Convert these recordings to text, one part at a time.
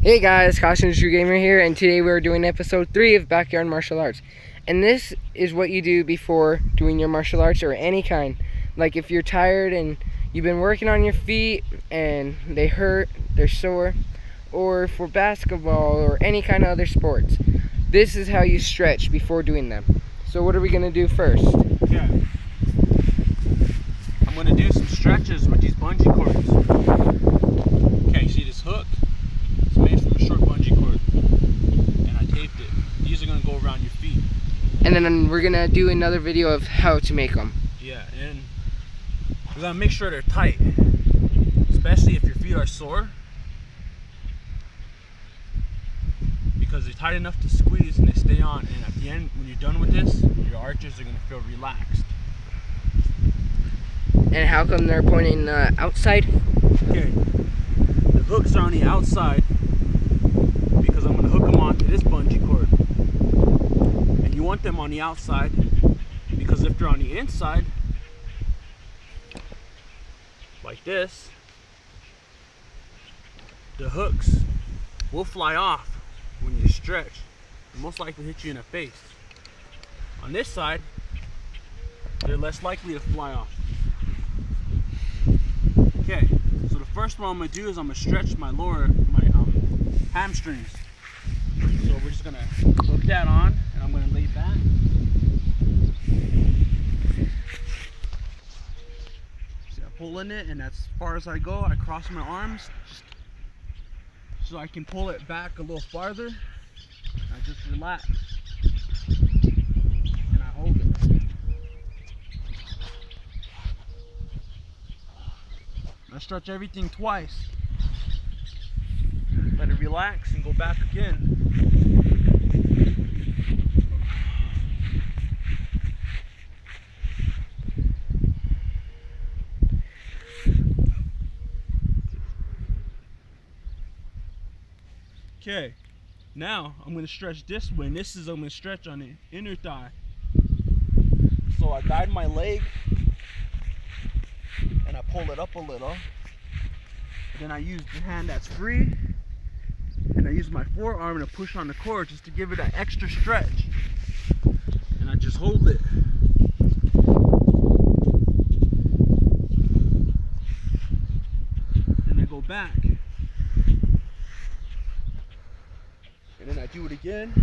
Hey guys, Costume True Gamer here, and today we're doing episode 3 of Backyard Martial Arts. And this is what you do before doing your martial arts or any kind. Like if you're tired and you've been working on your feet and they hurt, they're sore, or for basketball or any kind of other sports. This is how you stretch before doing them. So what are we going to do first? Okay. I'm going to do some stretches with these bungee cords. Okay, see this hook? It's made from a short bungee cord, and I taped it. These are going to go around your feet. And then we're going to do another video of how to make them. Yeah, and we're going to make sure they're tight, especially if your feet are sore, because they're tight enough to squeeze and they stay on, and at the end, when you're done with this, your arches are going to feel relaxed. And how come they're pointing outside? Okay, the hooks are on the outside because I'm going to hook them onto this bungee cord. And you want them on the outside because if they're on the inside, like this, the hooks will fly off when you stretch and most likely hit you in the face. On this side, they're less likely to fly off. Okay, so the first one I'm going to do is I'm going to stretch my hamstrings. So we're just going to hook that on and I'm going to lay back. See, I pull in it, and as far as I go, I cross my arms just so I can pull it back a little farther. I just relax and I hold it. I stretch everything twice. Let it relax and go back again. Okay, now I'm going to stretch this way, and this is I'm going to stretch on the inner thigh. So I guide my leg and I pull it up a little. Then I use the hand that's free, and I use my forearm to push on the cord just to give it an extra stretch. And I just hold it. Then I go back. And then I do it again.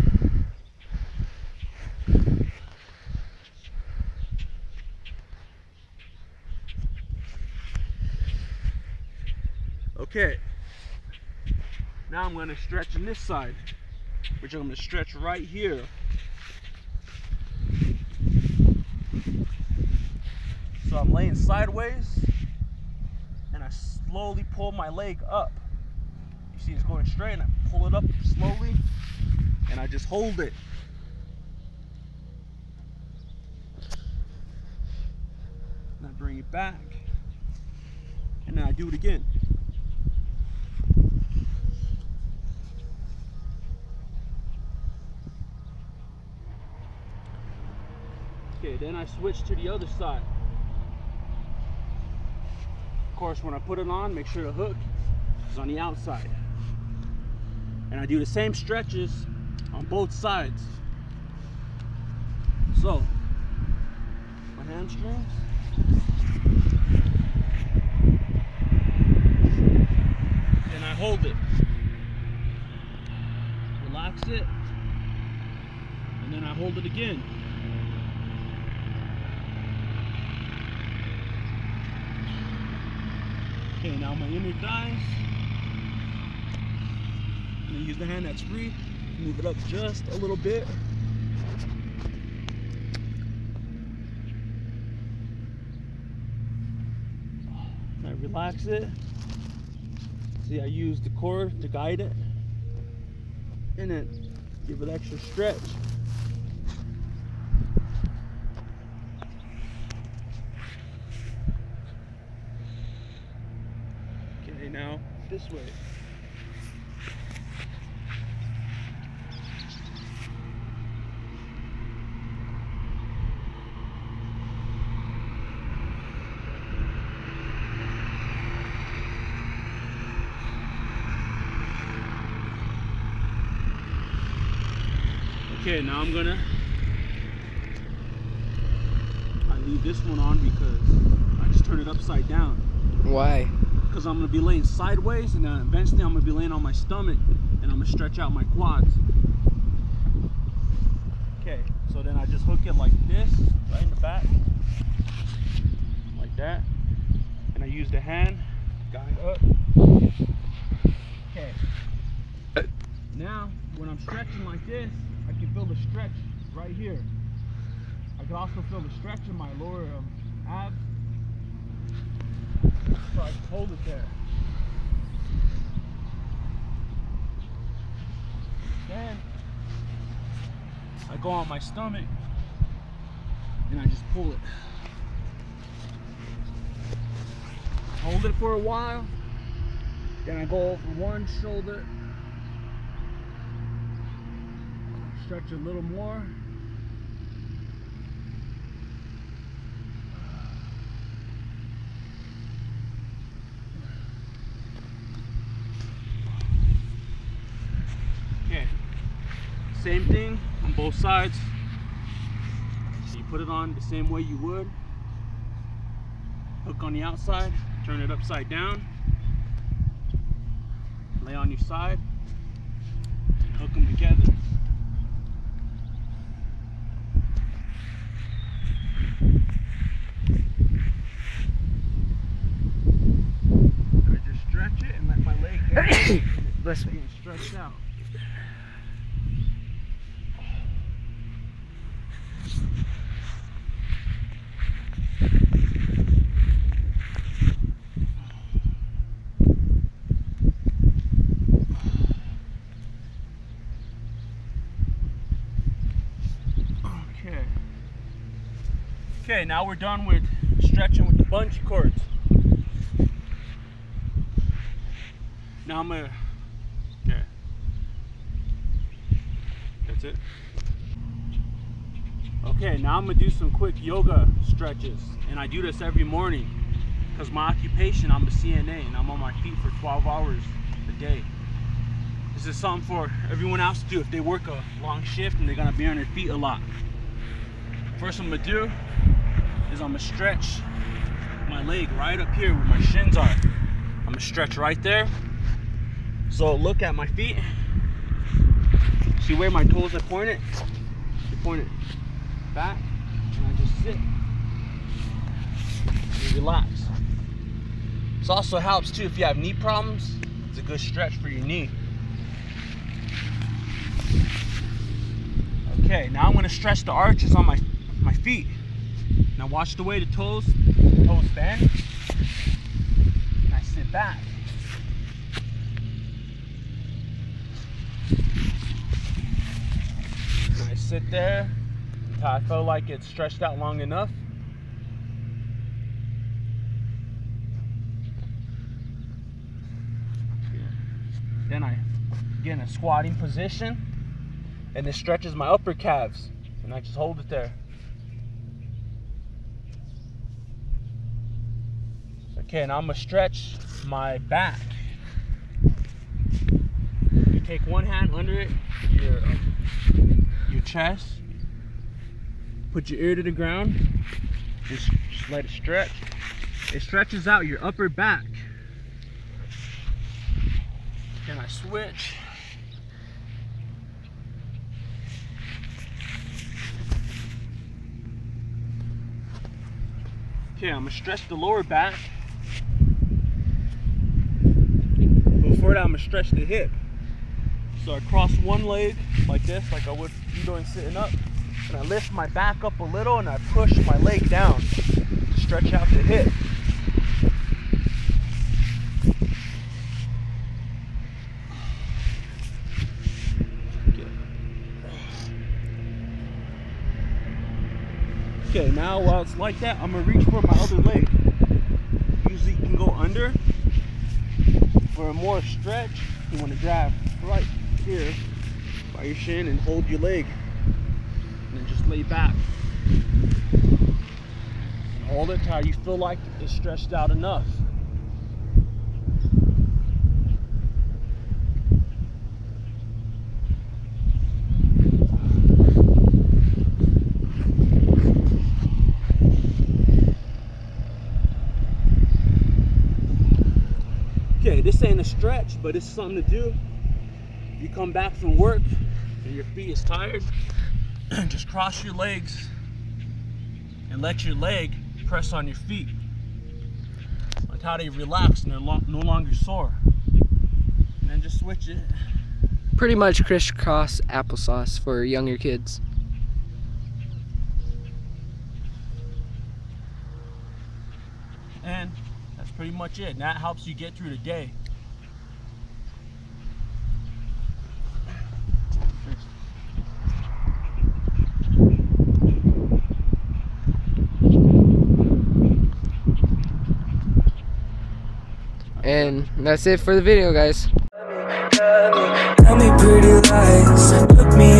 Okay, now I'm going to stretch on this side, which I'm going to stretch right here. So I'm laying sideways, and I slowly pull my leg up. You see it's going straight, and I pull it up slowly, and I just hold it. And I bring it back, and then I do it again. Okay, then I switch to the other side. Of course, when I put it on, make sure the hook is on the outside. And I do the same stretches on both sides. So, my hamstrings. Then I hold it. Relax it. And then I hold it again. Okay, now my inner thighs. I'm gonna use the hand that's free, move it up just a little bit. I relax it. See, I use the cord to guide it, and then give it extra stretch. Okay, now this way. Okay, now I leave this one on because I just turn it upside down. Why? Because I'm gonna be laying sideways, and then eventually I'm gonna be laying on my stomach, and I'm gonna stretch out my quads. Okay, so then I just hook it like this, right in the back, like that, and I use the hand, guide up. Okay. Now, when I'm stretching like this, I can feel the stretch right here. I can also feel the stretch in my lower abs. So I just hold it there. Then I go on my stomach and I just pull it. Hold it for a while. Then I go over one shoulder. Stretch a little more. Okay, same thing on both sides. So you put it on the same way you would. Hook on the outside, turn it upside down, lay on your side, and hook them together. I just stretch it and let my leg down. Bless me. Getting stretched out. Okay, now we're done with stretching with the bungee cords. Now I'm gonna, okay, that's it. Okay, now I'm gonna do some quick yoga stretches, and I do this every morning because my occupation, I'm a c.n.a, and I'm on my feet for 12 hours a day. This is something for everyone else to do if they work a long shift and they're gonna be on their feet a lot. First I'm gonna do is I'm gonna stretch my leg right up here where my shins are. I'm gonna stretch right there. So look at my feet. See where my toes are pointed? They point it back, and I just sit and relax. This also helps too if you have knee problems. It's a good stretch for your knee. Okay, now I'm gonna stretch the arches on my feet. Now watch the way the toes bend, and I sit back. And I sit there until I feel like it's stretched out long enough. Then I get in a squatting position, and it stretches my upper calves, and I just hold it there. Okay, now I'm gonna stretch my back. You take one hand under it, your chest, put your ear to the ground, just let it stretch. It stretches out your upper back. Then I switch. Okay, I'm gonna stretch the lower back. Before that, I'm gonna stretch the hip. So I cross one leg like this, like I would be doing sitting up, and I lift my back up a little, and I push my leg down to stretch out the hip. Okay, now while it's like that, I'm gonna reach for my other leg. Usually you can go under. For a more stretch, you want to grab right here by your shin and hold your leg, and then just lay back and hold it till you feel like it's stretched out enough. to stretch, but it's something to do. You come back from work and your feet is tired, just cross your legs and let your leg press on your feet. Like how they relax and they're no longer sore. And then just switch it. Pretty much crisscross applesauce for younger kids. And that's pretty much it. And that helps you get through the day. And that's it for the video, guys. Tell me pretty lies, look me